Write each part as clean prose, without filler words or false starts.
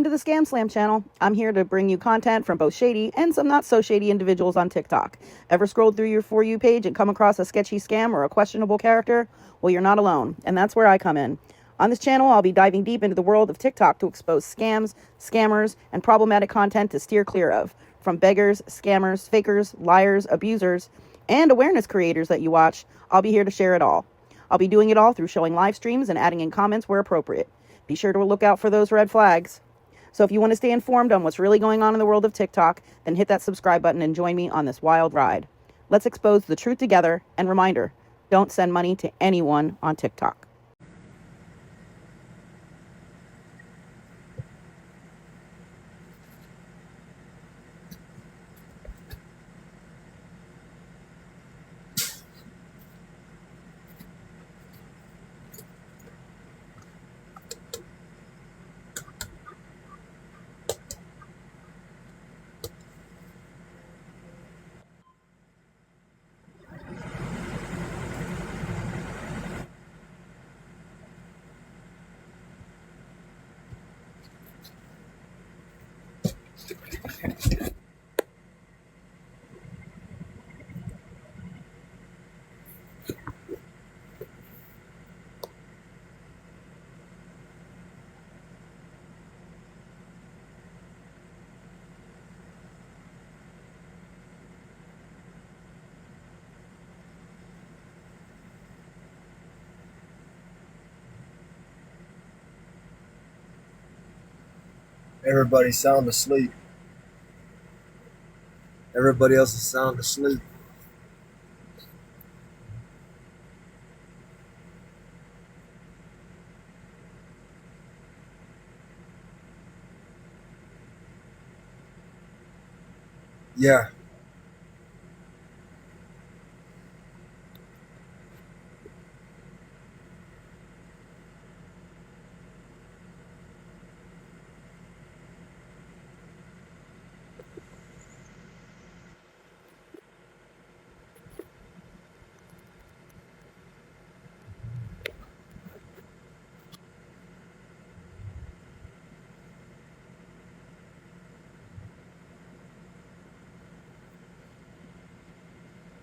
to the ScamSlam channel. I'm here to bring you content from both shady and some not so shady individuals on TikTok. Ever scrolled through your For You page and come across a sketchy scam or a questionable character? Well, you're not alone, and that's where I come in. On this channel, I'll be diving deep into the world of TikTok to expose scams, scammers, and problematic content to steer clear of. From beggars, scammers, fakers, liars, abusers, and awareness creators that you watch, I'll be here to share it all. I'll be doing it all through showing live streams and adding in comments where appropriate. Be sure to look out for those red flags. So if you want to stay informed on what's really going on in the world of TikTok, then hit that subscribe button and join me on this wild ride. Let's expose the truth together, and reminder, don't send money to anyone on TikTok. Everybody's sound asleep. Everybody else is sound asleep. Yeah.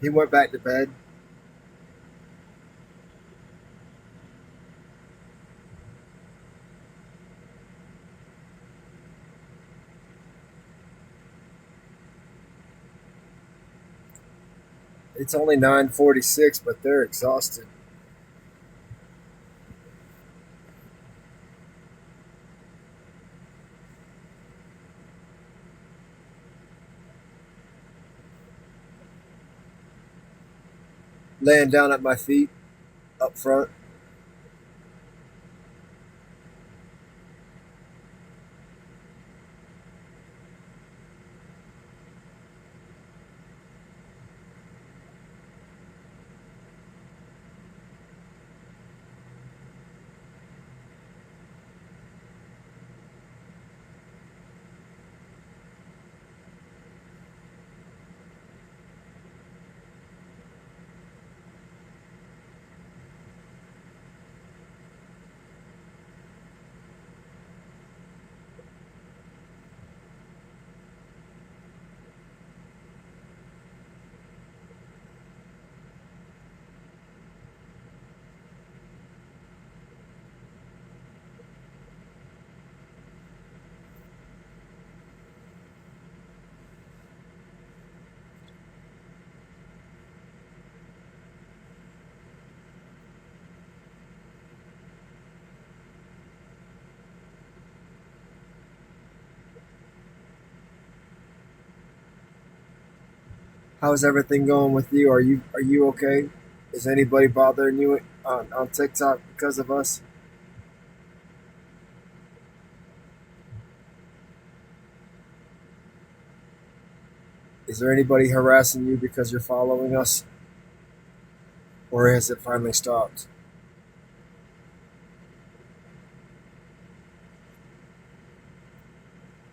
He went back to bed. It's only 9:46, but they're exhausted. Laying down at my feet up front. How's everything going with you? Are you okay? Is anybody bothering you on TikTok because of us? Is there anybody harassing you because you're following us? Or has it finally stopped?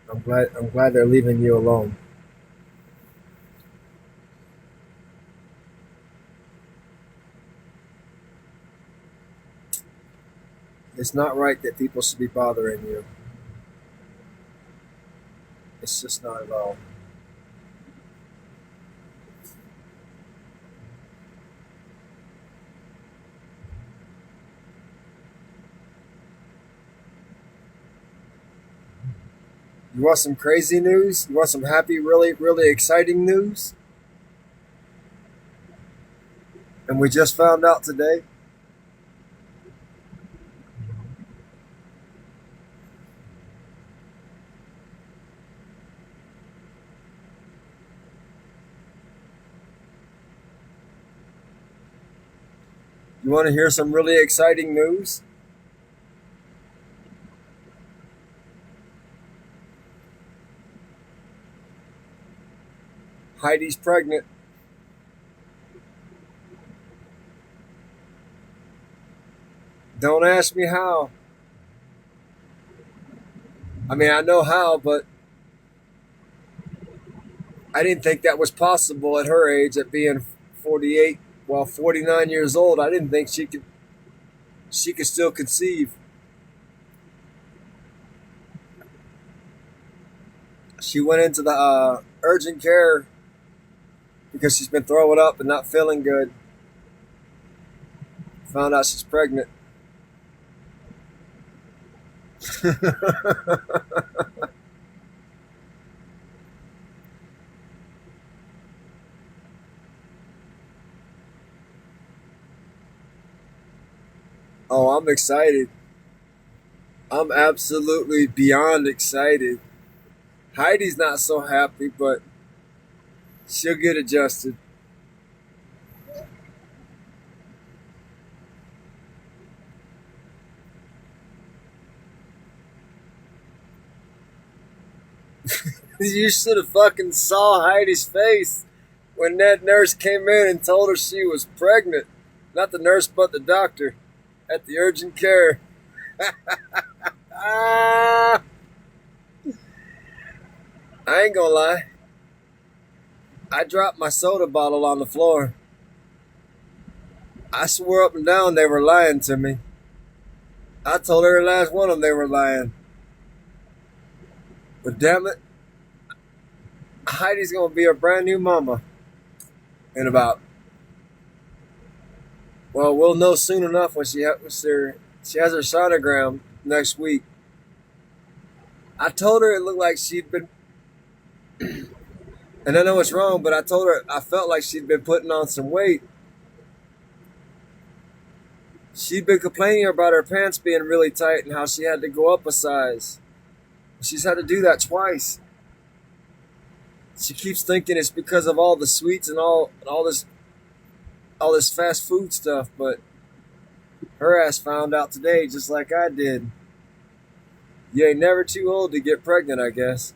I'm glad they're leaving you alone. It's not right that people should be bothering you. It's just not at all. You want some crazy news? You want some happy, really, really exciting news? And we just found out today. You want to hear some really exciting news? Heidi's pregnant. Don't ask me how. I mean, I know how, but I didn't think that was possible at her age, at being 48, well, 49 years old. I didn't think she could still conceive. She went into the urgent care because she's been throwing up and not feeling good. Found out she's pregnant. Oh, I'm excited. I'm absolutely beyond excited. Heidi's not so happy, but she'll get adjusted. You should have fucking saw Heidi's face when that nurse came in and told her she was pregnant. Not the nurse, but the doctor at the urgent care. Ah, I ain't gonna lie. I dropped my soda bottle on the floor. I swore up and down they were lying to me. I told every last one of them they were lying. But damn it, Heidi's gonna be a brand new mama in about. Well, we'll know soon enough when she has her sonogram next week. I told her it looked like she'd been, and I know it's wrong, but I told her I felt like she'd been putting on some weight. She'd been complaining about her pants being really tight and how she had to go up a size. She's had to do that twice. She keeps thinking it's because of all the sweets and all this fast food stuff, but her ass found out today just like I did. You ain't never too old to get pregnant, I guess.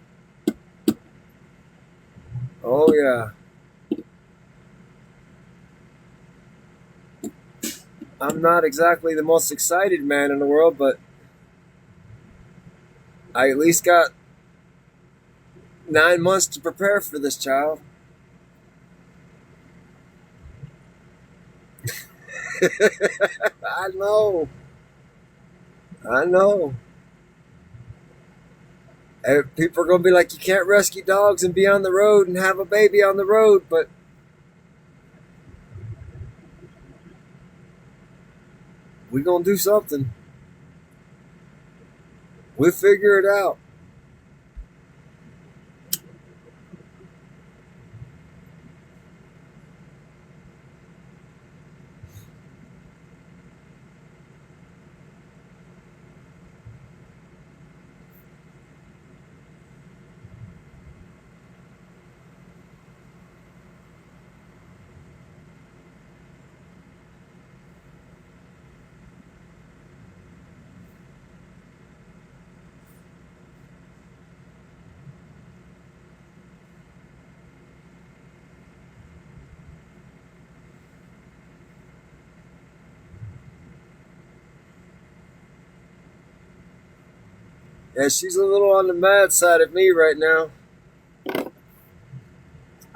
Oh yeah. I'm not exactly the most excited man in the world, but I at least got 9 months to prepare for this child. I know. I know. And people are going to be like, you can't rescue dogs and be on the road and have a baby on the road, but we're going to do something. We'll figure it out. Yeah, she's a little on the mad side of me right now.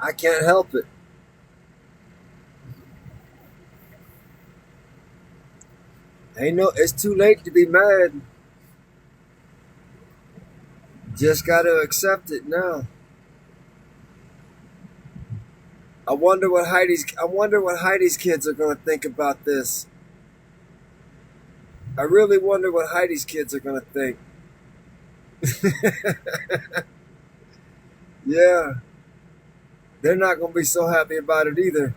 I can't help it. Ain't no, it's too late to be mad. Just got to accept it now. I wonder what Heidi's kids are going to think about this. I really wonder what Heidi's kids are going to think. Yeah, they're not going to be so happy about it either.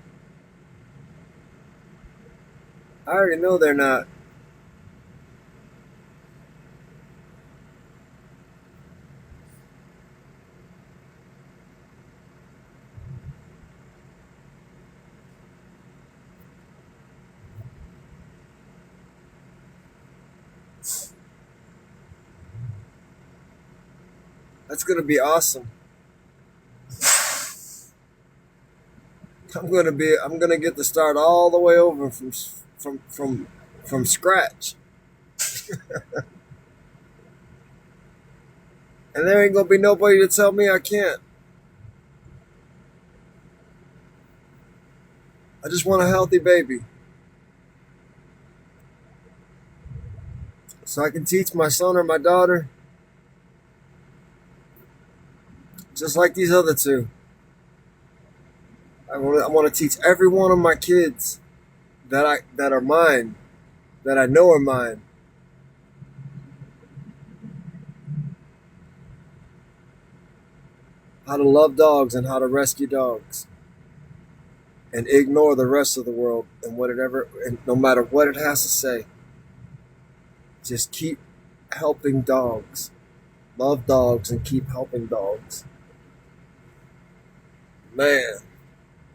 I already know they're not. That's going to be awesome. I'm going to get to start all the way over from scratch. And there ain't going to be nobody to tell me I can't. I just want a healthy baby. So I can teach my son or my daughter just like these other two. I want to teach every one of my kids that are mine, that I know are mine. How to love dogs and how to rescue dogs. And ignore the rest of the world and no matter what it has to say. Just keep helping dogs. Love dogs and keep helping dogs. Man,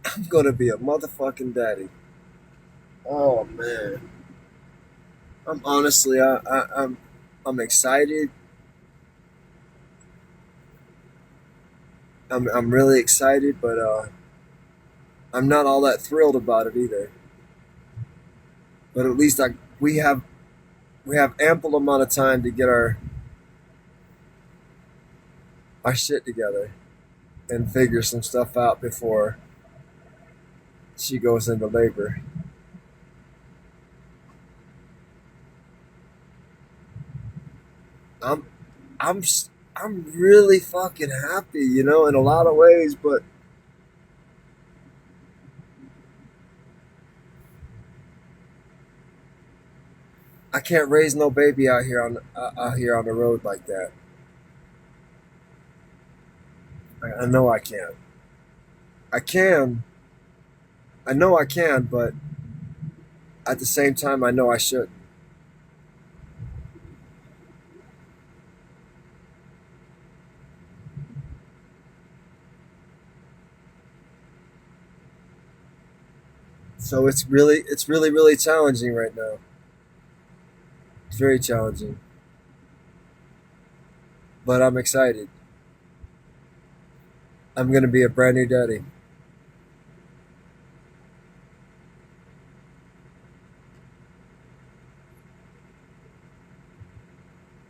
I'm gonna be a motherfucking daddy. Oh man. I'm honestly I'm excited. I'm really excited, but I'm not all that thrilled about it either. But at least we have ample amount of time to get our shit together and figure some stuff out before she goes into labor. I'm I'm I'm really fucking happy, in a lot of ways, but I can't raise no baby out here on the road like that. I know I can't. I can. I know I can, but at the same time, I know I should. So it's really, really challenging right now. It's very challenging, but I'm excited. I'm gonna be a brand new daddy.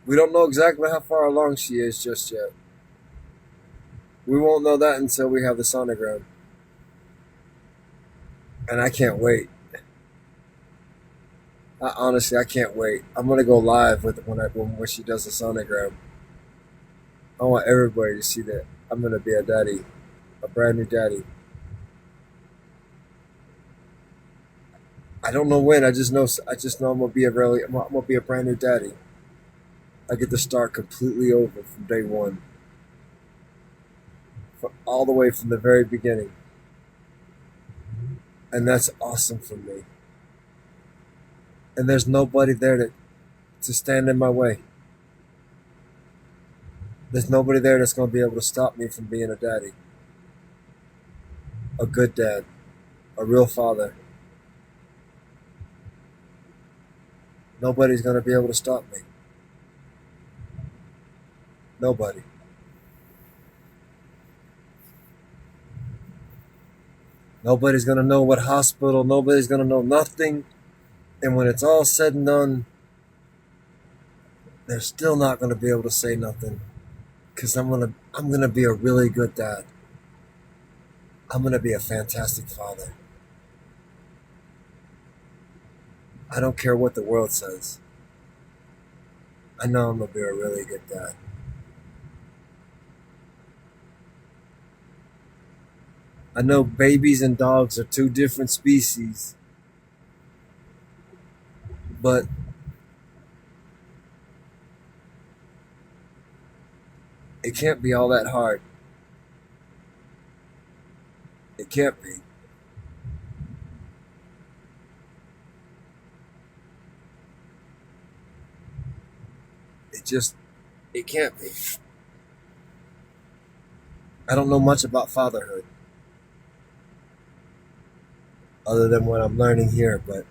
We don't know exactly how far along she is just yet. We won't know that until we have the sonogram, and I can't wait. Honestly, I can't wait. I'm gonna go live when she does the sonogram. I want everybody to see that I'm gonna be a daddy, a brand new daddy. I don't know when. I just know I'm gonna be a brand new daddy. I get to start completely over from day one, all the way from the very beginning, and that's awesome for me. And there's nobody there to stand in my way. There's nobody there that's gonna be able to stop me from being a daddy, a good dad, a real father. Nobody's gonna be able to stop me. Nobody. Nobody's gonna know what hospital. Nobody's gonna know nothing. And when it's all said and done, they're still not gonna be able to say nothing, because I'm gonna be a really good dad. I'm gonna be a fantastic father. I don't care what the world says. I know I'm gonna be a really good dad. I know babies and dogs are two different species, but it can't be all that hard. It can't be. It can't be. I don't know much about fatherhood other than what I'm learning here, but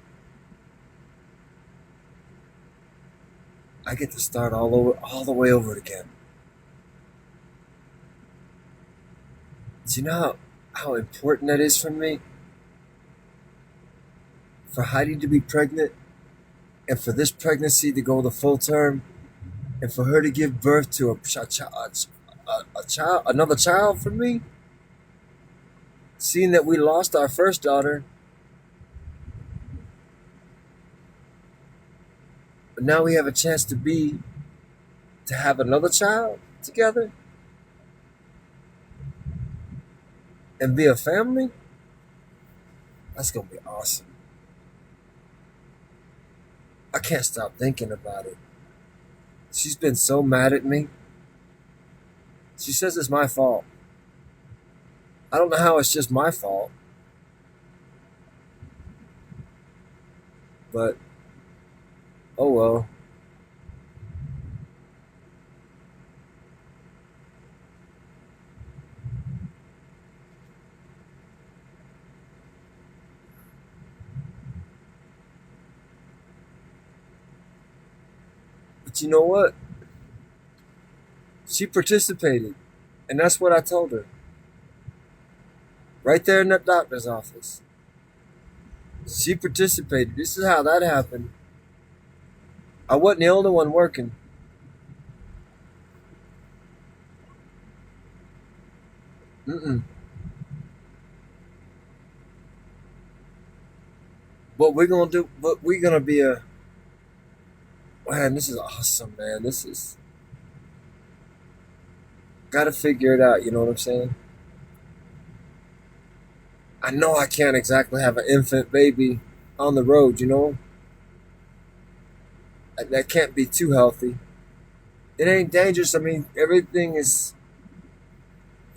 I get to start all the way over again. Do you know how important that is for me? For Heidi to be pregnant, and for this pregnancy to go the full term, and for her to give birth to another child for me. Seeing that we lost our first daughter, but now we have a chance to have another child together and be a family. That's gonna be awesome. I can't stop thinking about it. She's been so mad at me. She says it's my fault. I don't know how it's just my fault, but oh well. But you know what? She participated, and that's what I told her. Right there in that doctor's office. She participated. This is how that happened. I wasn't the only one working. Mm-mm. What we're gonna do? But we're gonna be a man. This is awesome, man. This is gotta figure it out. You know what I'm saying? I know I can't exactly have an infant baby on the road. You know that can't be too healthy. It ain't dangerous. I mean, everything is.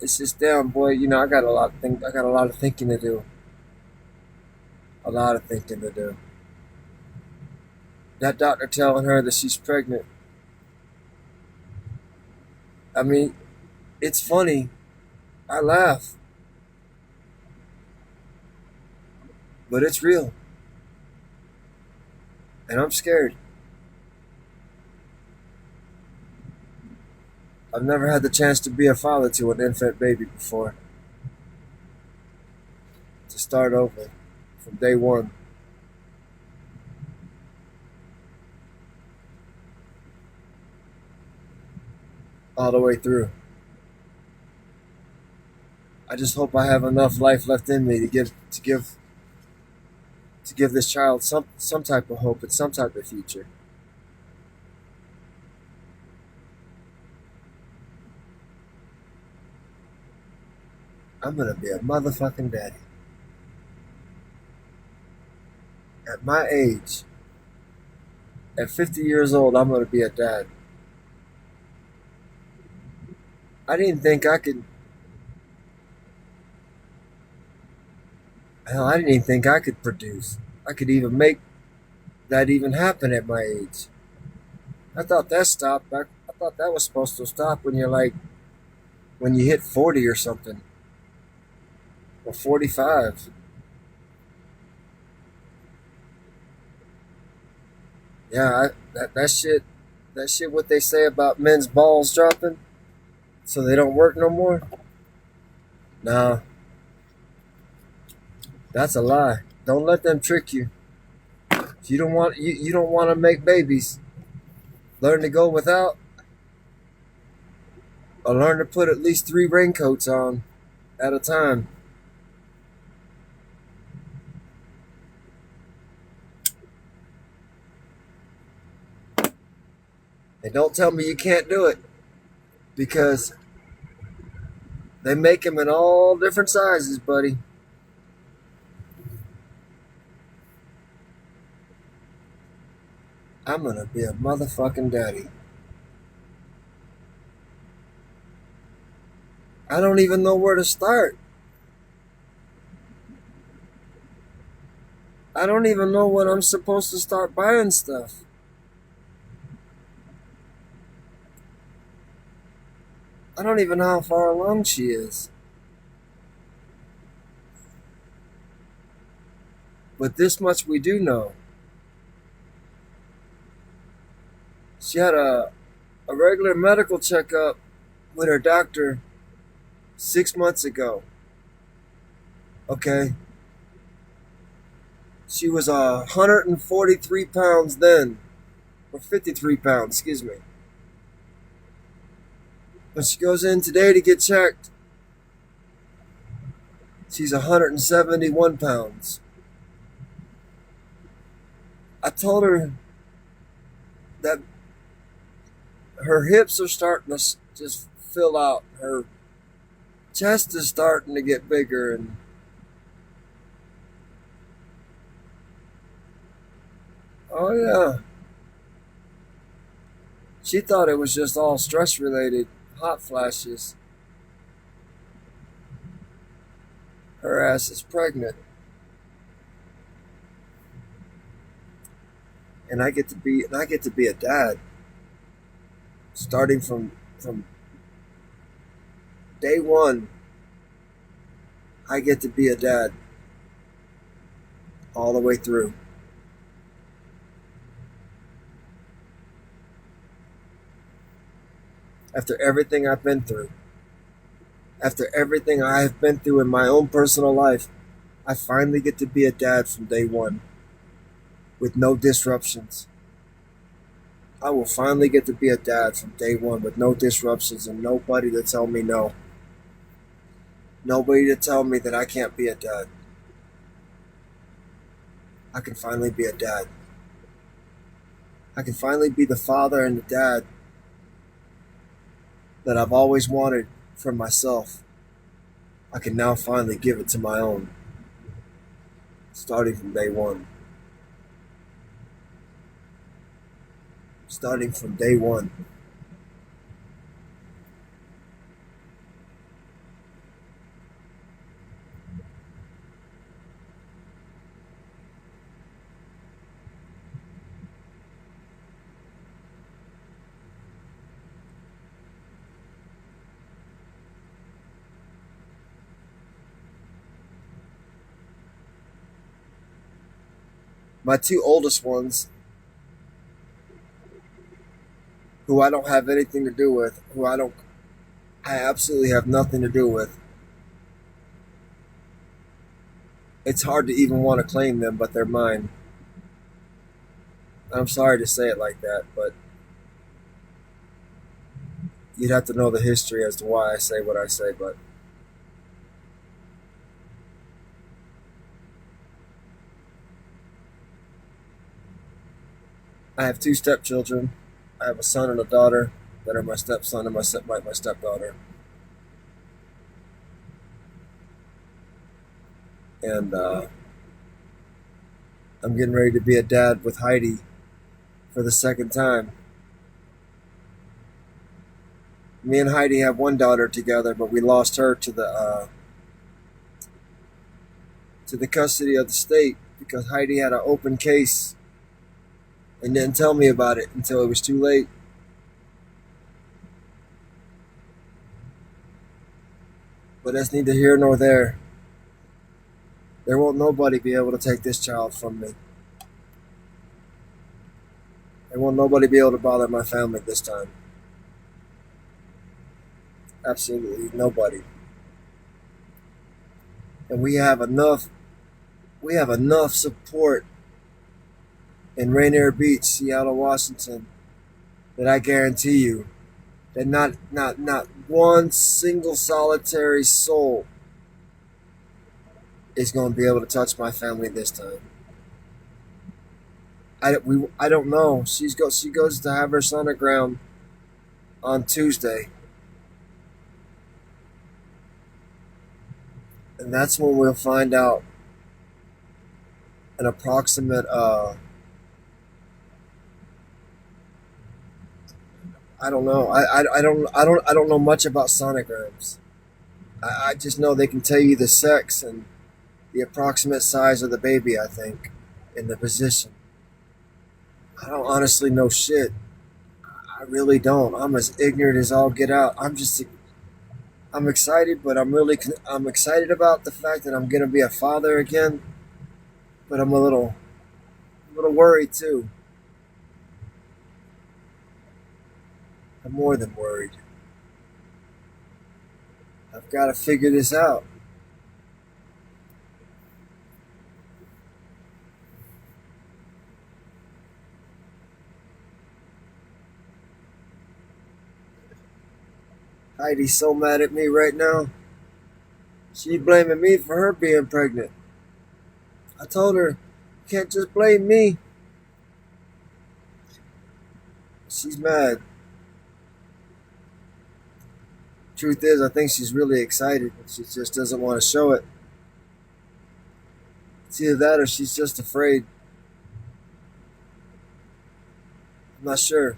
It's just damn boy. You know, I got a lot of I got a lot of thinking to do. A lot of thinking to do. That doctor telling her that she's pregnant. I mean, it's funny. I laugh, but it's real, and I'm scared. I've never had the chance to be a father to an infant baby before. To start over from day one. All the way through. I just hope I have enough life left in me to give this child some type of hope and some type of future. I'm gonna be a motherfucking daddy. At my age, at 50 years old, I'm gonna be a dad. I didn't think I could. Hell, I didn't even think I could produce. I could even make that even happen at my age. I thought that stopped. I thought that was supposed to stop when you're like, when you hit 40 or something, or 45. Yeah, that shit. What they say about men's balls dropping, so they don't work no more. Nah, that's a lie. Don't let them trick you. If you don't want to make babies, learn to go without, or learn to put at least 3 raincoats on at a time. And don't tell me you can't do it, because They make them in all different sizes, buddy. I'm gonna be a motherfucking daddy. I don't even know where to start. I don't even know when I'm supposed to start buying stuff. I don't even know how far along she is. But this much we do know. She had a regular medical checkup with her doctor 6 months ago. Okay. She was 143 pounds then. Or 53 pounds, excuse me. When she goes in today to get checked, she's 171 pounds. I told her that her hips are starting to just fill out. Her chest is starting to get bigger, and oh yeah, she thought it was just all stress related, hot flashes. Her ass is pregnant, and I get to be a dad, starting from day one. I get to be a dad all the way through. After everything I've been through, after everything I have been through in my own personal life, I finally get to be a dad from day one with no disruptions. I will finally get to be a dad from day one with no disruptions and nobody to tell me no. Nobody to tell me that I can't be a dad. I can finally be a dad. I can finally be the father and the dad that I've always wanted for myself. I can now finally give it to my own, starting from day one. Starting from day one. My two oldest ones, who I don't have anything to do with, I absolutely have nothing to do with. It's hard to even want to claim them, but they're mine. I'm sorry to say it like that, but you'd have to know the history as to why I say what I say, but I have two stepchildren. I have a son and a daughter that are my stepson and my stepdaughter. And I'm getting ready to be a dad with Heidi for the second time. Me and Heidi have one daughter together, but we lost her to the custody of the state because Heidi had an open case and didn't tell me about it until it was too late. But that's neither here nor there. There won't nobody be able to take this child from me. There won't nobody be able to bother my family this time. Absolutely nobody. And we have enough support in Rainier Beach, Seattle, Washington, that I guarantee you that not one single solitary soul is going to be able to touch my family this time. I don't know. She goes to have her sonogram on Tuesday. And that's when we'll find out an approximate. I don't know. I don't know much about sonograms. I just know they can tell you the sex and the approximate size of the baby. I think, and the position. I don't honestly know shit. I really don't. I'm as ignorant as all get out. I'm excited, but I'm excited about the fact that I'm gonna be a father again. But I'm a little worried too. I'm more than worried. I've got to figure this out. Heidi's so mad at me right now. She's blaming me for her being pregnant. I told her, you can't just blame me. She's mad. Truth is, I think she's really excited, but she just doesn't want to show it. It's either that or she's just afraid. I'm not sure.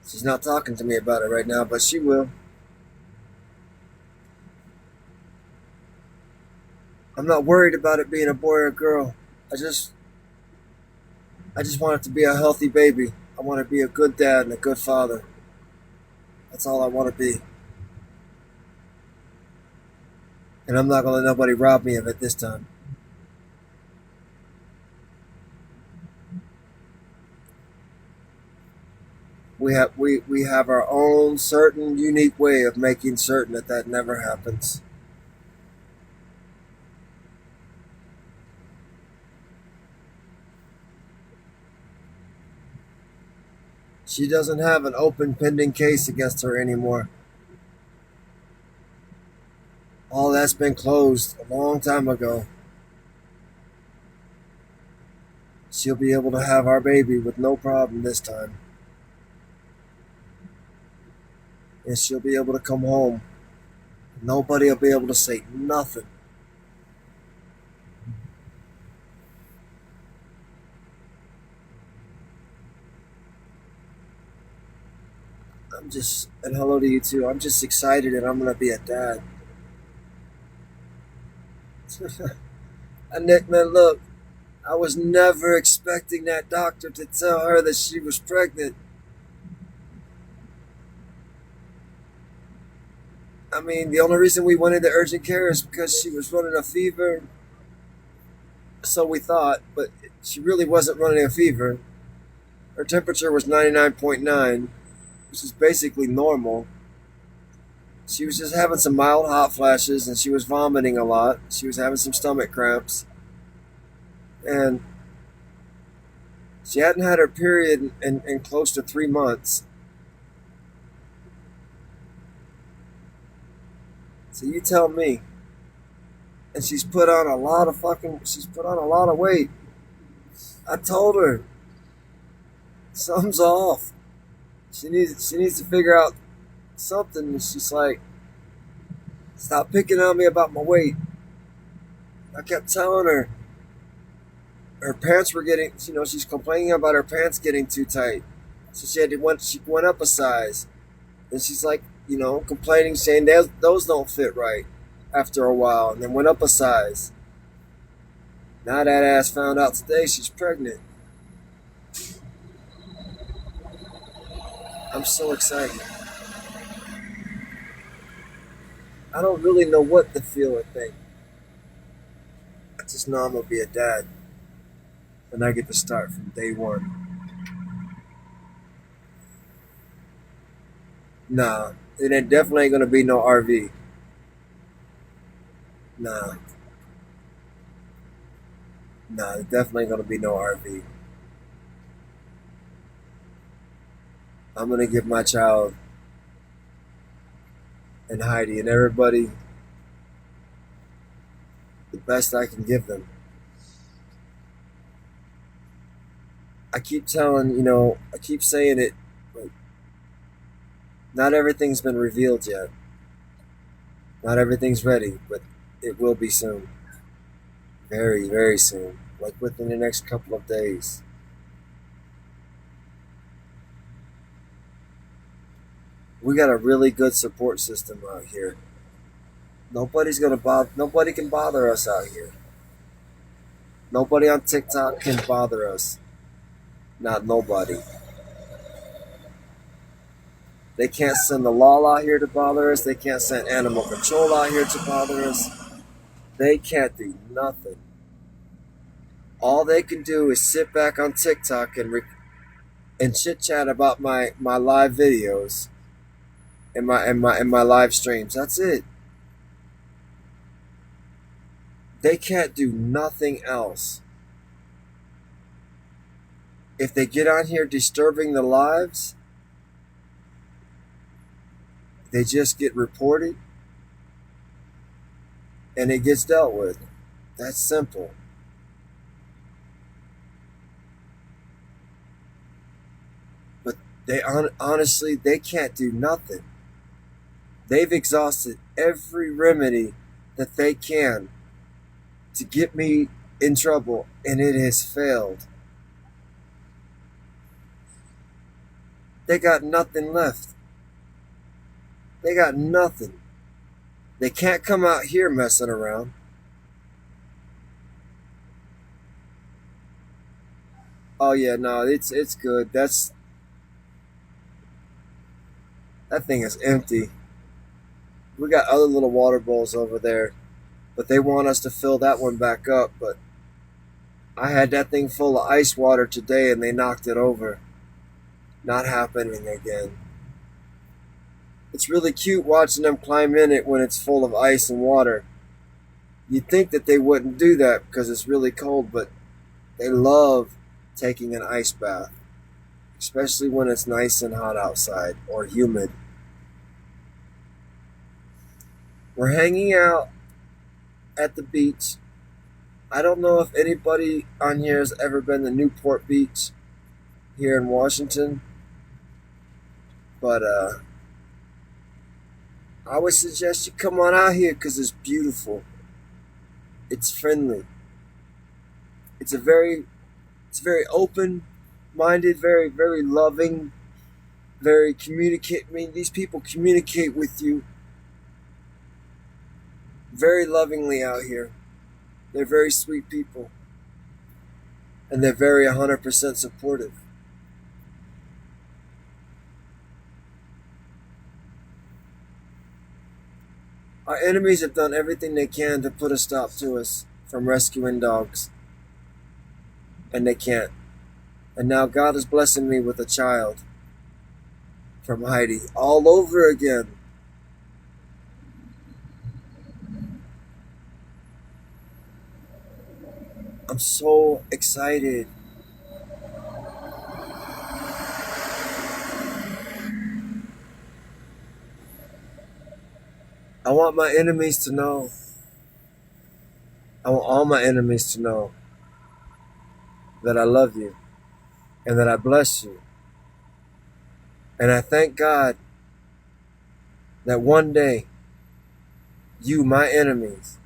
She's not talking to me about it right now, but she will. I'm not worried about it being a boy or a girl. I just want it to be a healthy baby. I want to be a good dad and a good father. That's all I want to be. And I'm not going to let nobody rob me of it this time. We have our own certain unique way of making certain that that never happens. She doesn't have an open pending case against her anymore. All that's been closed a long time ago. She'll be able to have our baby with no problem this time. And she'll be able to come home. Nobody will be able to say nothing. And hello to you too. I'm just excited that I'm going to be a dad. And Nick, man, look, I was never expecting that doctor to tell her that she was pregnant. I mean, the only reason we went into urgent care is because she was running a fever. So we thought, but she really wasn't running a fever. Her temperature was 99.9, which is basically normal. She was just having some mild hot flashes and she was vomiting a lot. She was having some stomach cramps. And she hadn't had her period in close to 3 months. So you tell me. And she's put on a lot of weight. I told her something's off. She needs to figure out something. And she's like, stop picking on me about my weight. I kept telling her her pants were getting, she's complaining about her pants getting too tight. So she went up a size. And she's like, complaining, saying those don't fit right after a while, and then went up a size. Now that ass found out today she's pregnant. I'm so excited. I don't really know what to feel or think. I just know I'm going to be a dad. And I get to start from day one. Nah, it ain't definitely ain't going to be no RV. Nah. Nah, it definitely ain't going to be no RV. I'm going to give my child and Heidi and everybody the best I can give them. I keep saying it, but not everything's been revealed yet. Not everything's ready, but it will be soon. Very, very soon. Like within the next couple of days. We got a really good support system out here. Nobody can bother us out here. Nobody on TikTok can bother us. Not nobody. They can't send the law out here to bother us. They can't send animal control out here to bother us. They can't do nothing. All they can do is sit back on TikTok and chit chat about my live videos and my live streams. That's it. They can't do nothing else. If they get on here disturbing the lives, they just get reported and it gets dealt with. That's simple. But honestly, they can't do nothing. They've exhausted every remedy that they can to get me in trouble, and it has failed. They got nothing left. They got nothing. They can't come out here messing around. Oh yeah, no, it's good. That thing is empty. We got other little water bowls over there, but they want us to fill that one back up. But I had that thing full of ice water today and they knocked it over. Not happening again. It's really cute watching them climb in it when it's full of ice and water. You'd think that they wouldn't do that because it's really cold, but they love taking an ice bath, especially when it's nice and hot outside or humid. We're hanging out at the beach. I don't know if anybody on here has ever been to Newport Beach here in Washington, but I would suggest you come on out here because it's beautiful. It's friendly. It's very open-minded, very, very loving, very communicate. I mean, these people communicate with you very lovingly out here. They're very sweet people. And they're very 100% supportive. Our enemies have done everything they can to put a stop to us from rescuing dogs. And they can't. And now God is blessing me with a child from Heidi all over again. I'm so excited. I want my enemies to know. I want all my enemies to know that I love you and that I bless you. And I thank God that one day you, my enemies,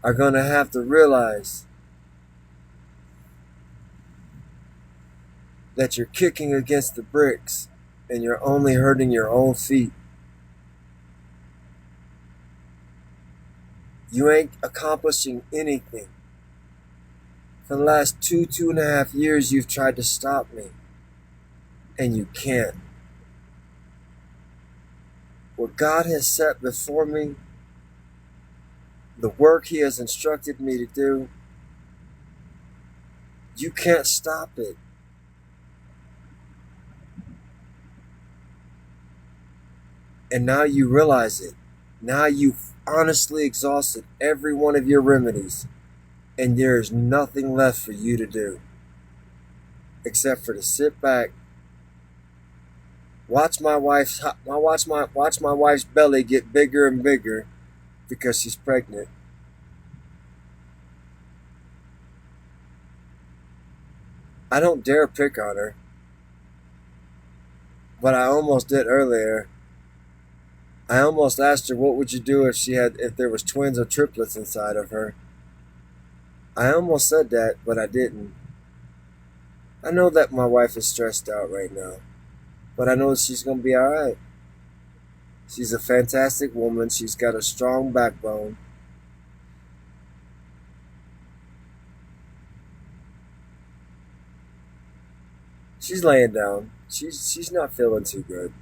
are going to have to realize that you're kicking against the bricks and you're only hurting your own feet. You ain't accomplishing anything. For the last 2.5 years, you've tried to stop me, and you can't. What God has set before me, the work He has instructed me to do, you can't stop it. And now you realize it. Now you've honestly exhausted every one of your remedies, and there is nothing left for you to do except for to sit back, watch my wife's belly get bigger and bigger because she's pregnant. I don't dare pick on her, but I almost did earlier. I almost asked her what would you do if there was twins or triplets inside of her. I almost said that, but I didn't. I know that my wife is stressed out right now, but I know that she's gonna be alright. She's a fantastic woman. She's got a strong backbone. She's laying down. She's not feeling too good.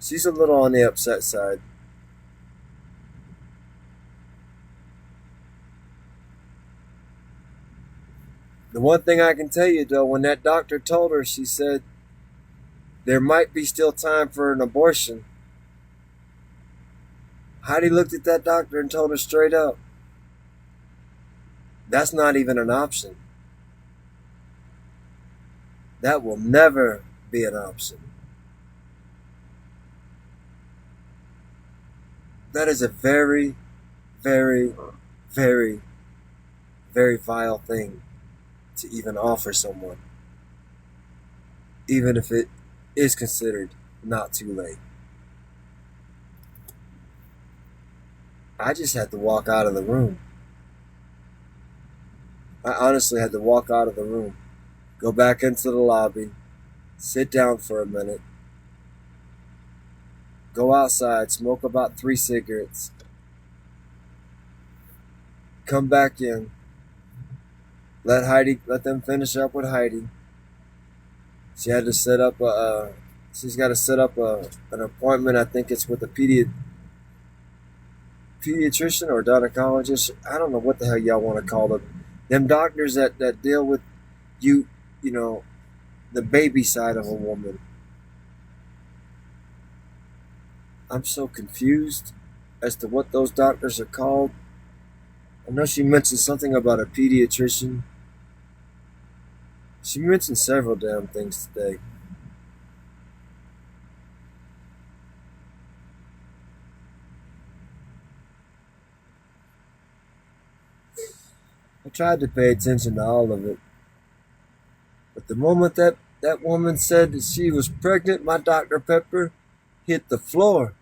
She's a little on the upset side. The one thing I can tell you though, when that doctor told her, she said there might be still time for an abortion. Heidi looked at that doctor and told her straight up, that's not even an option. That will never be an option. That is a very, very, very, very vile thing to even offer someone, even if it is considered not too late. I just had to walk out of the room. I honestly had to walk out of the room, go back into the lobby, sit down for a minute, go outside, smoke about 3 cigarettes, come back in, let them finish up with Heidi. She had to set up she's got to set up an appointment. I think it's with a pediatrician or gynecologist. I don't know what the hell y'all want to call them. Them doctors that deal with you know, the baby side of a woman. I'm so confused as to what those doctors are called. I know she mentioned something about a pediatrician. She mentioned several damn things today. I tried to pay attention to all of it. But the moment that woman said that she was pregnant, my Dr. Pepper hit the floor.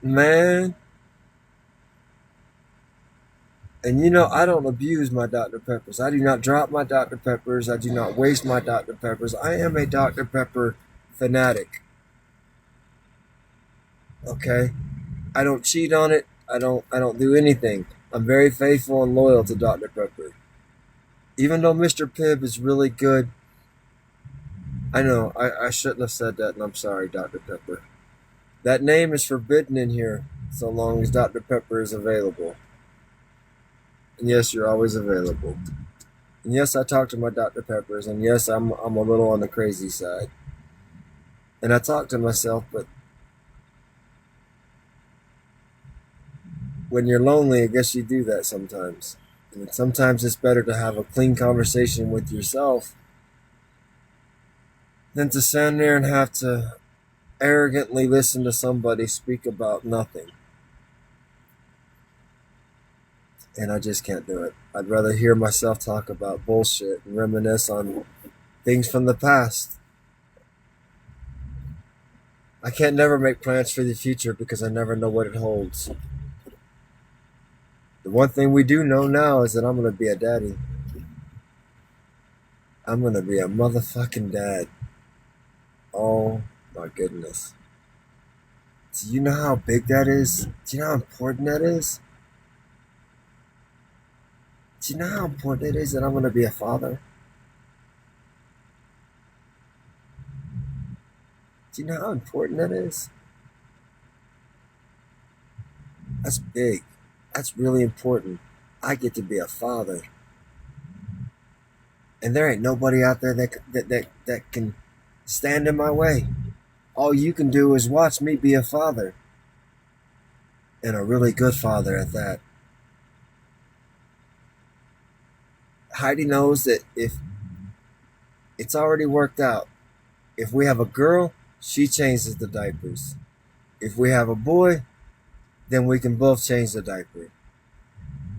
Man. And you know, I don't abuse my Dr. Peppers. I do not drop my Dr. Peppers. I do not waste my Dr. Peppers. I am a Dr. Pepper fanatic. Okay? I don't cheat on it. I don't do anything. I'm very faithful and loyal to Dr. Pepper. Even though Mr. Pibb is really good, I know, I shouldn't have said that, and I'm sorry, Dr. Pepper. That name is forbidden in here so long as Dr. Pepper is available. And yes, you're always available. And yes, I talk to my Dr. Peppers, and yes, I'm a little on the crazy side. And I talk to myself, but when you're lonely, I guess you do that sometimes. And sometimes it's better to have a clean conversation with yourself than to stand there and have to arrogantly listen to somebody speak about nothing. And I just can't do it. I'd rather hear myself talk about bullshit and reminisce on things from the past. I can't never make plans for the future because I never know what it holds. The one thing we do know now is that I'm going to be a daddy. I'm going to be a motherfucking dad. Oh my goodness. Do you know how big that is? Do you know how important that is? Do you know how important it is that I'm going to be a father? Do you know how important that is? That's big. That's really important. I get to be a father. And there ain't nobody out there that can stand in my way. All you can do is watch me be a father. And a really good father at that. Heidi knows that if it's already worked out, if we have a girl, she changes the diapers. If we have a boy, then we can both change the diaper.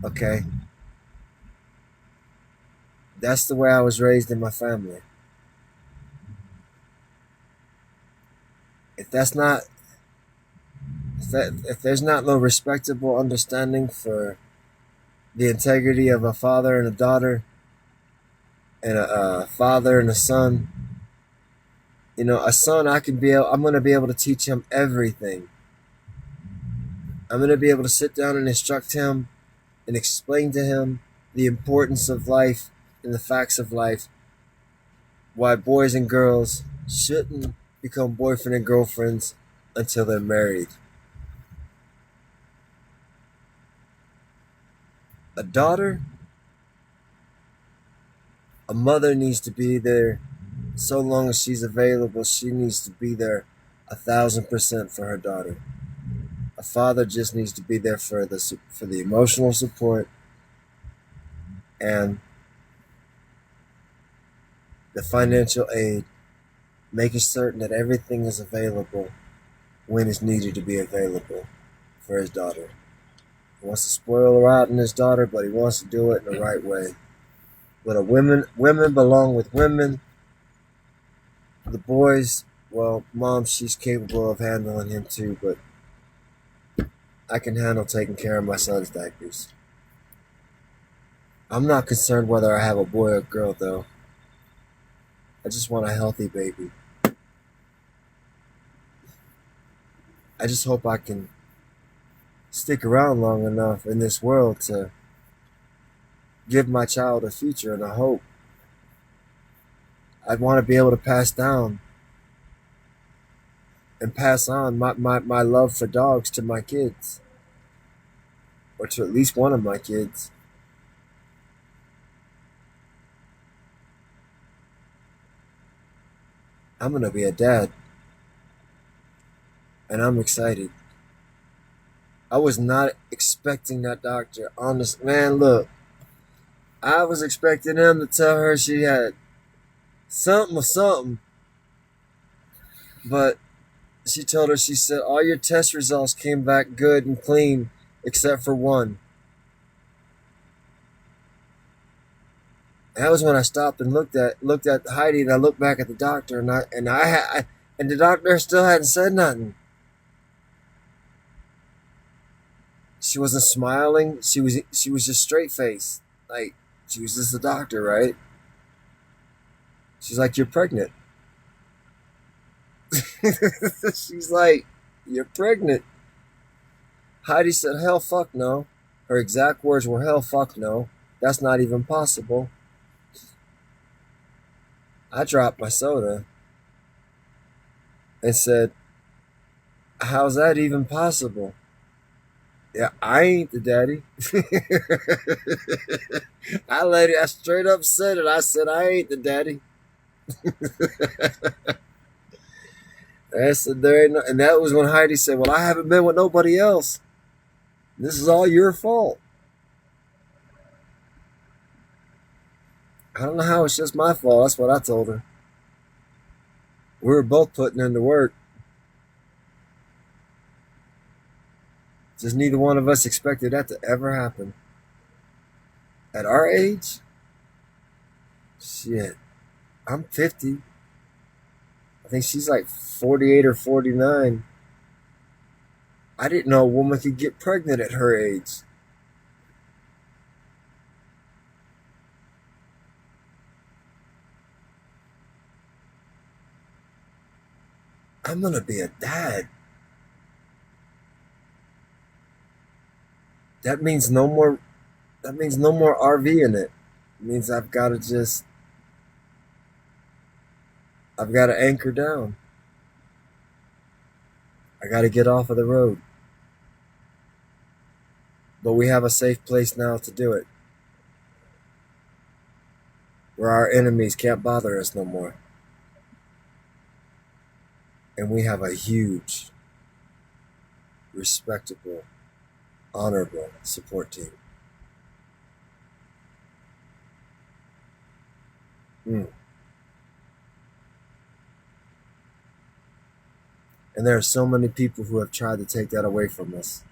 Okay? That's the way I was raised in my family. if that's not if there's not no respectable understanding for the integrity of a father and a daughter and a father and a son, a son, I'm gonna be able to teach him everything. I'm gonna be able to sit down and instruct him and explain to him the importance of life and the facts of life, why boys and girls shouldn't become boyfriend and girlfriends until they're married. A daughter, a mother needs to be there so long as she's available. She needs to be there 1,000% for her daughter. A father just needs to be there for the emotional support and the financial aid, making certain that everything is available when it's needed to be available for his daughter. He wants to spoil her out in his daughter, but he wants to do it in the right way. But women belong with women. The boys, well, mom, she's capable of handling him too, but I can handle taking care of my son's diapers. I'm not concerned whether I have a boy or girl, though. I just want a healthy baby. I just hope I can stick around long enough in this world to give my child a future and a hope. I'd want to be able to pass down and pass on my love for dogs to my kids, or to at least one of my kids. I'm going to be a dad, and I'm excited. I was not expecting that doctor. Honest, man, look, I was expecting him to tell her she had something or something, but she told her, she said, all your test results came back good and clean except for one. And that was when I stopped and looked at Heidi, and I looked back at the doctor, and the doctor still hadn't said nothing. She wasn't smiling. She was just straight faced. Like, she was just a doctor, right? She's like, you're pregnant. She's like, you're pregnant. Heidi said, hell fuck no. Her exact words were, hell fuck no. That's not even possible. I dropped my soda and said, how's that even possible? Yeah, I ain't the daddy. I straight up said it. I said, I ain't the daddy. I said, there ain't no, and that was when Heidi said, well, I haven't been with nobody else. This is all your fault. I don't know how it's just my fault. That's what I told her. We were both putting in the work. Just neither one of us expected that to ever happen. At our age? Shit. I'm 50. I think she's like 48 or 49. I didn't know a woman could get pregnant at her age. I'm gonna be a dad. That means no more RV in it. It means I've gotta anchor down. I gotta get off of the road. But we have a safe place now to do it, where our enemies can't bother us no more. And we have a huge, respectable, honorable support team. And there are so many people who have tried to take that away from us.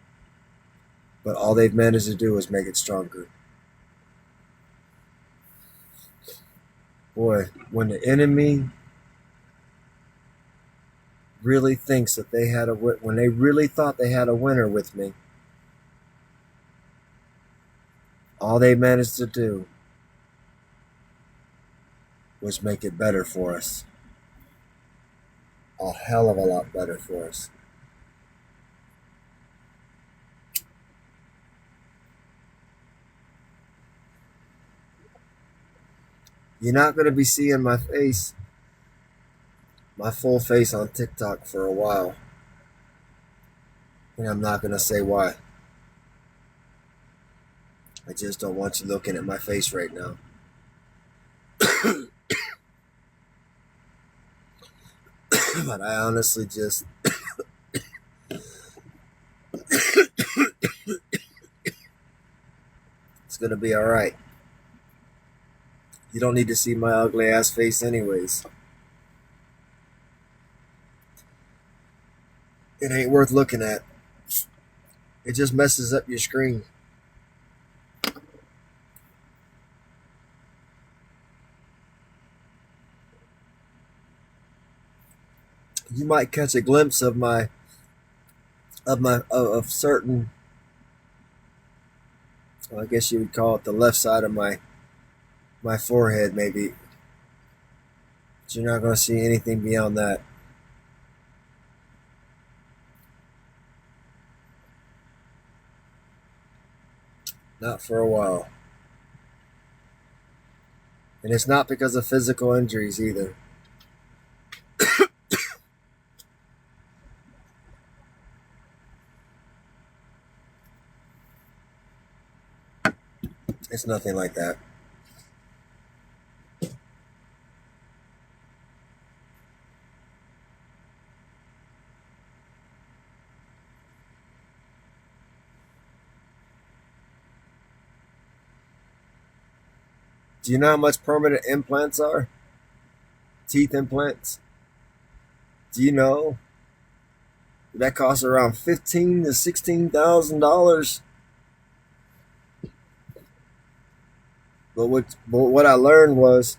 But all they've managed to do is make it stronger. Boy, when the enemy really thinks that they had when they really thought they had a winner with me, all they managed to do was make it better for us. A hell of a lot better for us. You're not going to be seeing my face, my full face on TikTok for a while. And I'm not going to say why. I just don't want you looking at my face right now. But I honestly just... It's going to be alright. You don't need to see my ugly ass face anyways. It ain't worth looking at. It just messes up your screen. You might catch a glimpse of certain, well, I guess you would call it the left side of my forehead maybe. But you're not going to see anything beyond that. Not for a while. And it's not because of physical injuries either. It's nothing like that. Do you know how much permanent implants are? Teeth implants? Do you know that costs around $15,000 to $16,000? But what I learned was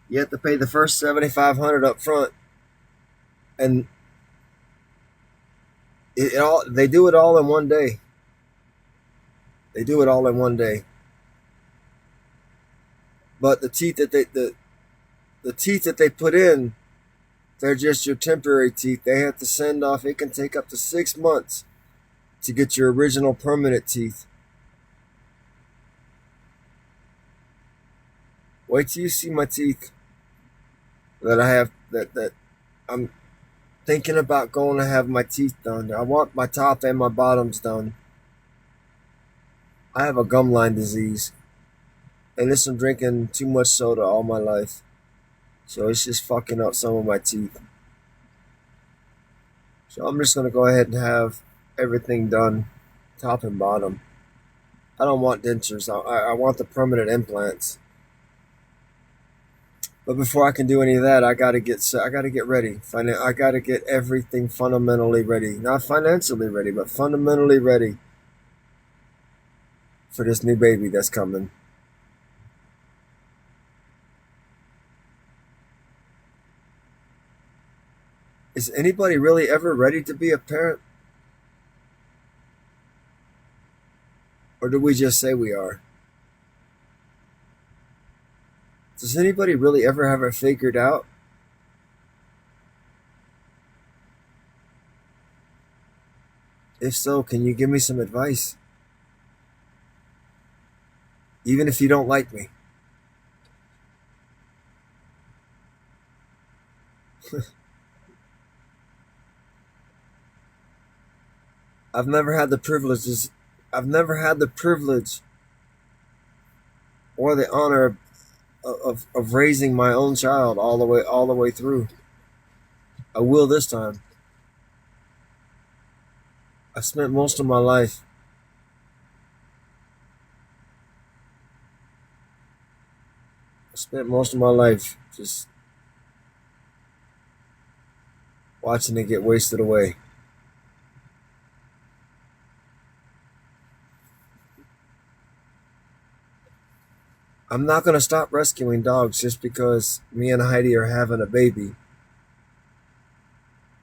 you have to pay the first $7,500 up front, and they do it all in one day. They do it all in one day. But the teeth that they put in, they're just your temporary teeth. They have to send off. It can take up to 6 months to get your original permanent teeth. Wait till you see my teeth that I have that I'm thinking about going to have my teeth done. I want my top and my bottoms done. I have a gum line disease, and it's from drinking too much soda all my life. So it's just fucking up some of my teeth. So I'm just gonna go ahead and have everything done, top and bottom. I don't want dentures. I want the permanent implants. But before I can do any of that, I gotta get ready. I gotta get everything fundamentally ready, not financially ready, but fundamentally ready for this new baby that's coming. Is anybody really ever ready to be a parent? Or do we just say we are? Does anybody really ever have it figured out? If so, can you give me some advice? Even if you don't like me. I've never had the privilege or the honor of raising my own child all the way through. I will this time. I spent most of my life just watching it get wasted away. I'm not going to stop rescuing dogs just because me and Heidi are having a baby.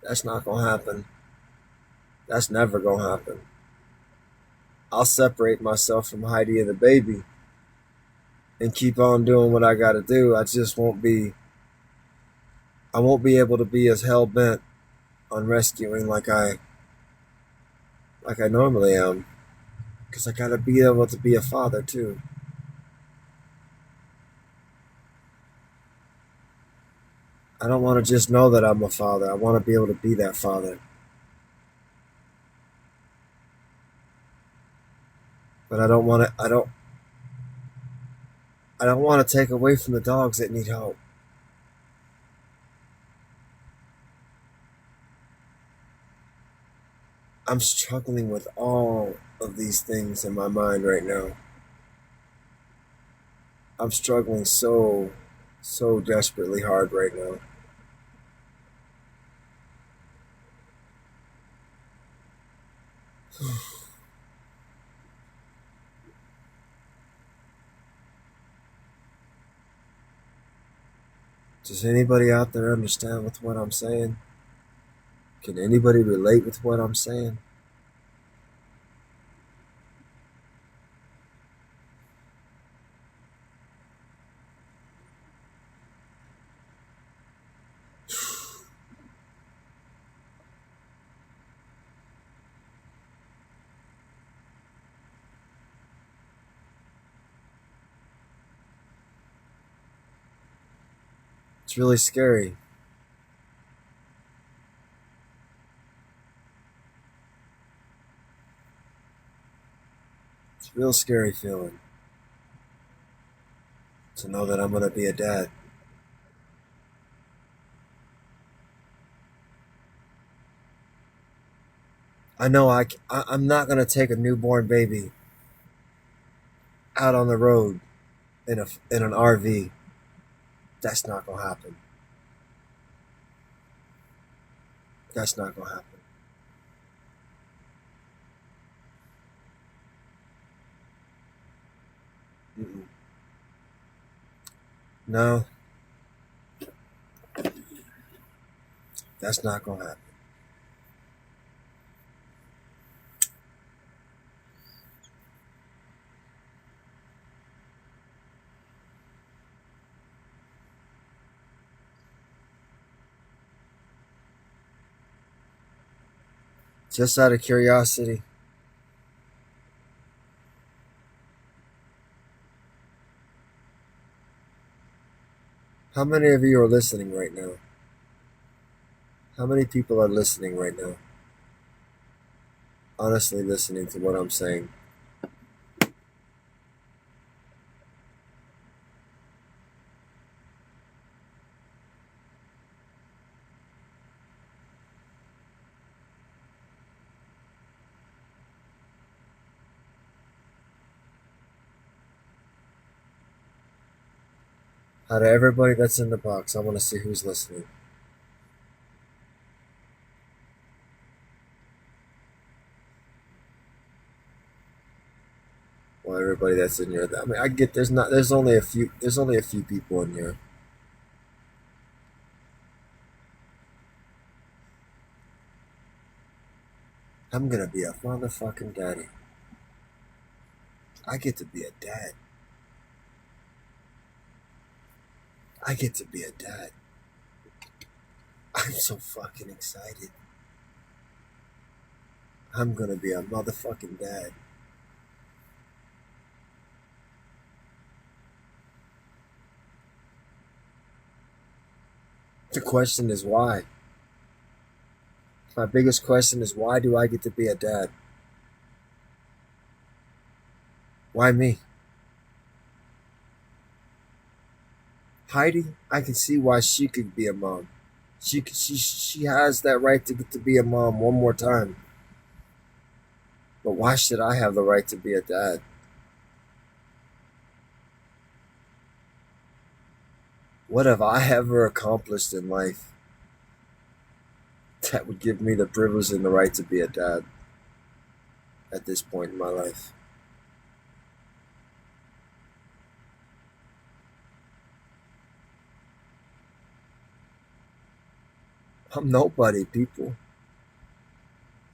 That's not gonna happen. That's never gonna happen. I'll separate myself from Heidi and the baby and keep on doing what I gotta do. I won't be able to be as hell bent on rescuing like I normally am. Because I gotta be able to be a father too. I don't want to just know that I'm a father. I want to be able to be that father. But I don't want to take away from the dogs that need help. I'm struggling with all of these things in my mind right now. I'm struggling so desperately hard right now. Does anybody out there understand with what I'm saying? Can anybody relate with what I'm saying? It's really scary. It's a real scary feeling to know that I'm going to be a dad. I know I'm not going to take a newborn baby out on the road in an RV. That's not going to happen. That's not going to happen. Mm-mm. No, that's not going to happen. Just out of curiosity, how many of you are listening right now? How many people are listening right now? Honestly, listening to what I'm saying. Out of everybody that's in the box, I want to see who's listening. Well, everybody that's in here. I mean, I get there's only a few people in here. I'm gonna be a motherfucking daddy. I get to be a dad. I get to be a dad. I'm so fucking excited. I'm gonna be a motherfucking dad. The question is why. My biggest question is why do I get to be a dad? Why me? Heidi, I can see why she could be a mom. She has that right to get to be a mom one more time. But why should I have the right to be a dad? What have I ever accomplished in life that would give me the privilege and the right to be a dad at this point in my life? I'm nobody, people.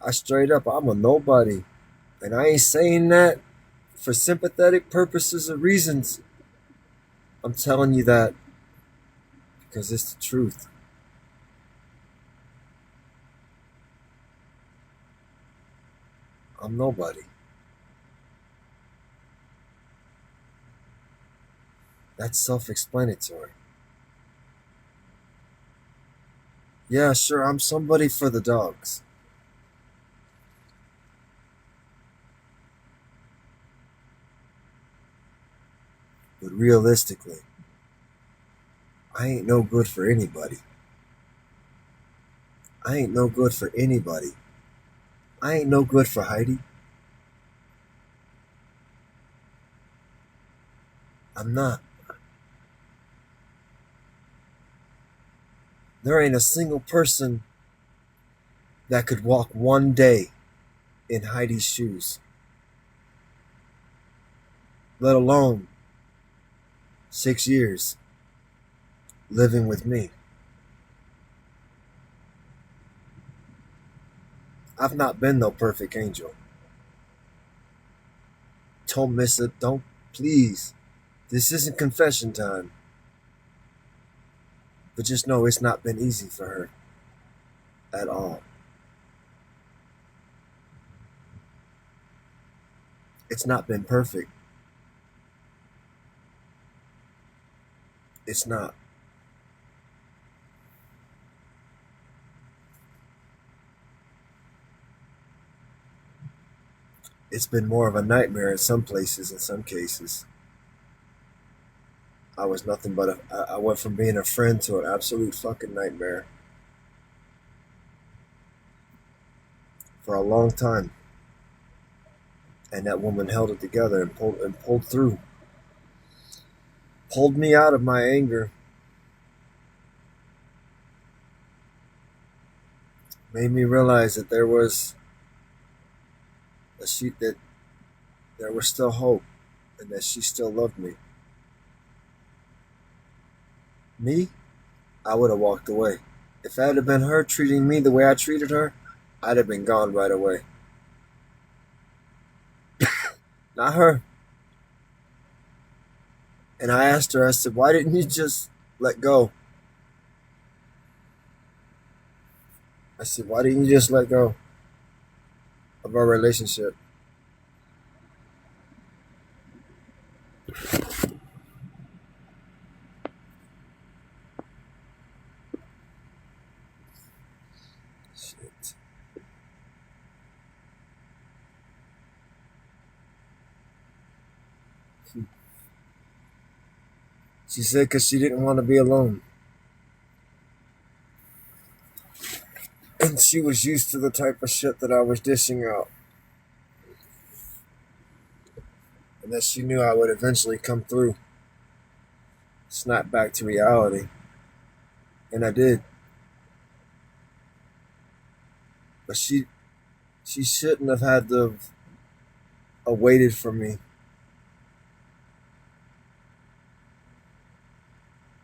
I straight up, I'm a nobody. And I ain't saying that for sympathetic purposes or reasons. I'm telling you that because it's the truth. I'm nobody. That's self-explanatory. Yeah, sure, I'm somebody for the dogs. But realistically, I ain't no good for anybody. I ain't no good for anybody. I ain't no good for Heidi. I'm not. There ain't a single person that could walk one day in Heidi's shoes, let alone 6 years living with me. I've not been no perfect angel. Don't miss it. Don't, please. This isn't confession time. But just know it's not been easy for her at all. It's not been perfect. It's not. It's been more of a nightmare in some places, in some cases. I was nothing but I went from being a friend to an absolute fucking nightmare for a long time. And that woman held it together and pulled through. Pulled me out of my anger. Made me realize that there was that there was still hope and that she still loved me. Me, I would have walked away. If that had been her treating me the way I treated her, I'd have been gone right away. Not her. And I asked her, I said, why didn't you just let go? I said, why didn't you just let go of our relationship? Shit. She said because she didn't want to be alone. And she was used to the type of shit that I was dishing out. And that she knew I would eventually come through, snap back to reality. And I did. But she shouldn't have had to have waited for me,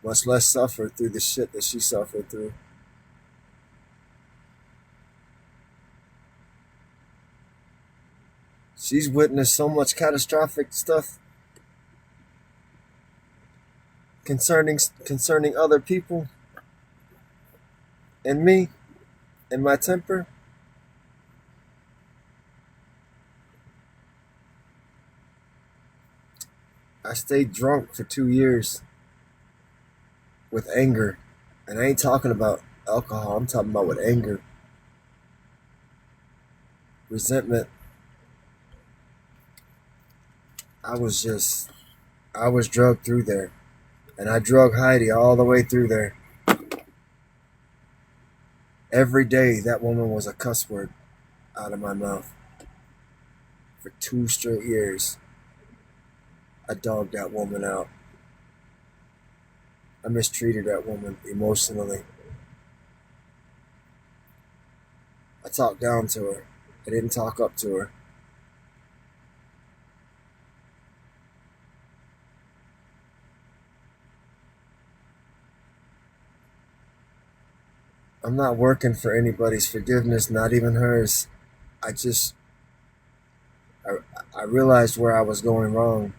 much less suffer through the shit that she suffered through. She's witnessed so much catastrophic stuff concerning other people and me and my temper. I stayed drunk for 2 years with anger. And I ain't talking about alcohol, I'm talking about with anger, resentment. I was drugged through there. And I drug Heidi all the way through there. Every day, that woman was a cuss word out of my mouth. For 2 straight years, I dogged that woman out. I mistreated that woman emotionally. I talked down to her. I didn't talk up to her. I'm not working for anybody's forgiveness, not even hers. I just, I, I realized where I was going wrong.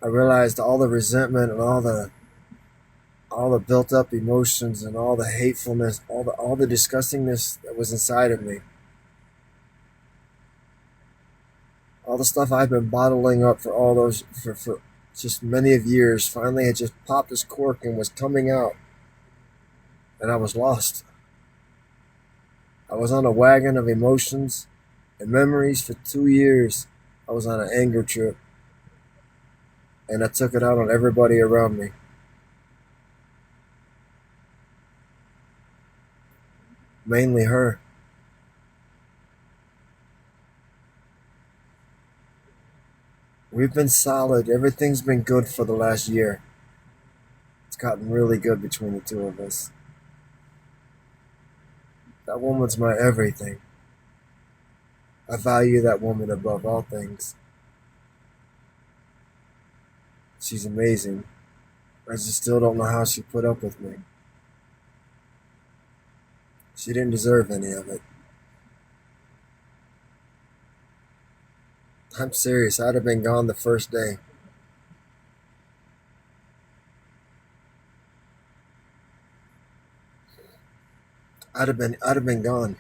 I realized all the resentment and all the built up emotions and all the hatefulness, all the disgustingness that was inside of me. All the stuff I've been bottling up for all those for just many of years finally had just popped its cork and was coming out, and I was lost. I was on a wagon of emotions and memories for 2 years. I was on an anger trip, and I took it out on everybody around me. Mainly her. We've been solid. Everything's been good for the last year. It's gotten really good between the two of us. That woman's my everything. I value that woman above all things. She's amazing. I just still don't know how she put up with me. She didn't deserve any of it. I'm serious. I'd have been gone the first day. I'd have been gone.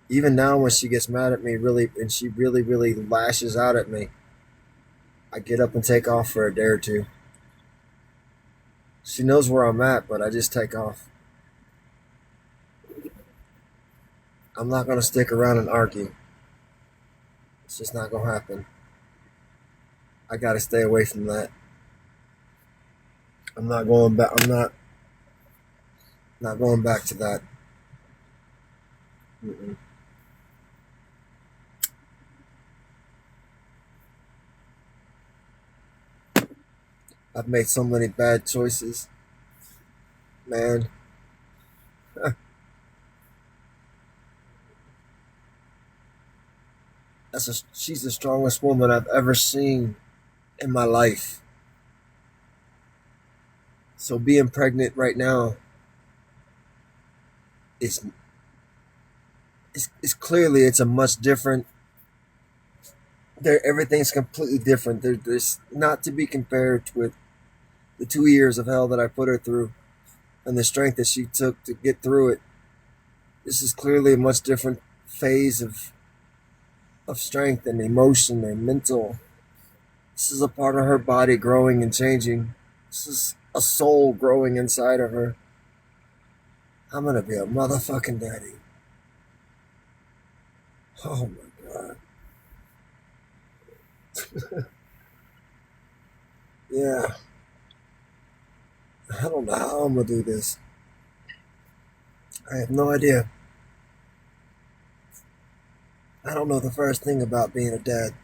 Even now when she gets mad at me really and she really lashes out at me, I get up and take off for a day or two. She knows where I'm at, but I just take off. I'm not gonna stick around and argue. It's just not gonna happen. I gotta stay away from that. I'm not going back. I'm not going back to that. Mm-mm. I've made so many bad choices, man. She's the strongest woman I've ever seen in my life. So being pregnant right now is it's clearly it's a much different. Everything's completely different. There's not to be compared with the 2 years of hell that I put her through and the strength that she took to get through it. This is clearly a much different phase of strength and emotion and mental. This is a part of her body growing and changing. This is a soul growing inside of her. I'm gonna be a motherfucking daddy. Oh my god. Yeah. I don't know how I'm gonna do this. I have no idea. I don't know the first thing about being a dad.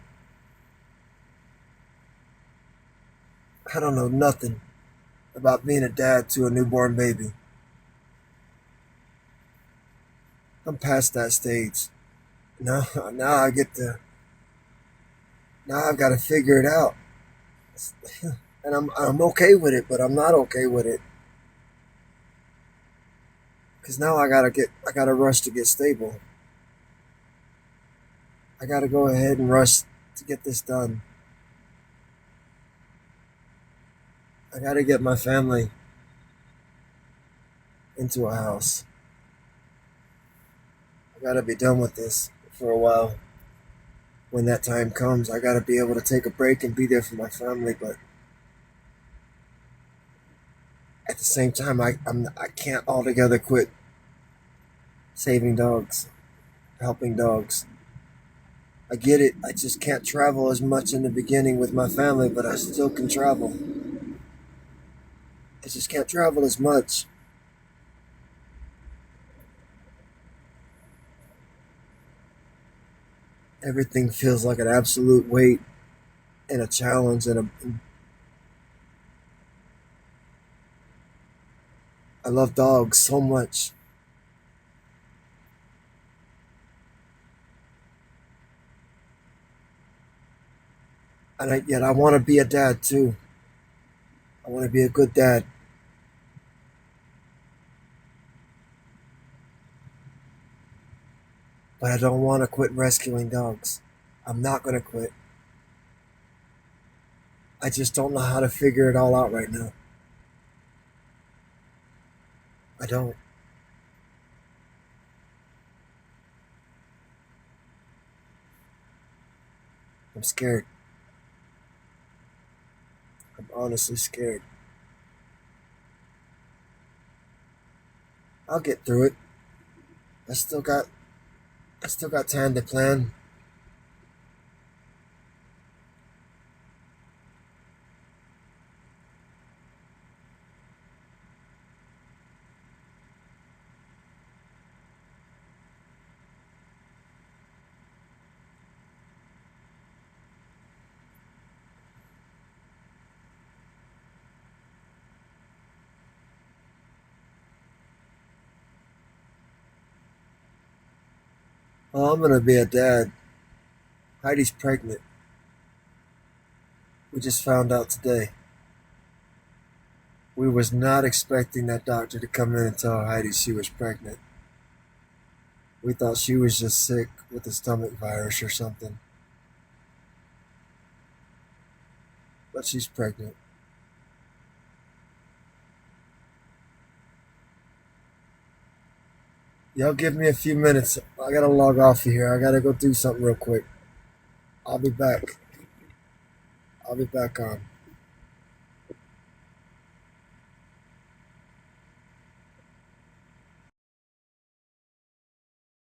I don't know nothing about being a dad to a newborn baby. I'm past that stage. Now, now I get to. Now I've got to figure it out, and I'm okay with it, but I'm not okay with it because now I gotta rush to get stable. I gotta go ahead and rush to get this done. I gotta get my family into a house. I gotta be done with this for a while. When that time comes, I gotta be able to take a break and be there for my family. But at the same time, I can't altogether quit saving dogs, helping dogs. I get it. I just can't travel as much in the beginning with my family, but I still can travel. I just can't travel as much. Everything feels like an absolute weight and a challenge, I love dogs so much. And yet I want to be a dad too. I want to be a good dad. But I don't want to quit rescuing dogs. I'm not going to quit. I just don't know how to figure it all out right now. I don't. I'm scared. I'm honestly scared. I'll get through it. I still got time to plan. Oh, I'm gonna be a dad. Heidi's pregnant. We just found out today. We was not expecting that doctor to come in and tell Heidi she was pregnant. We thought she was just sick with a stomach virus or something. But she's pregnant. Y'all give me a few minutes. I gotta log off of here. I gotta go do something real quick. I'll be back. I'll be back on.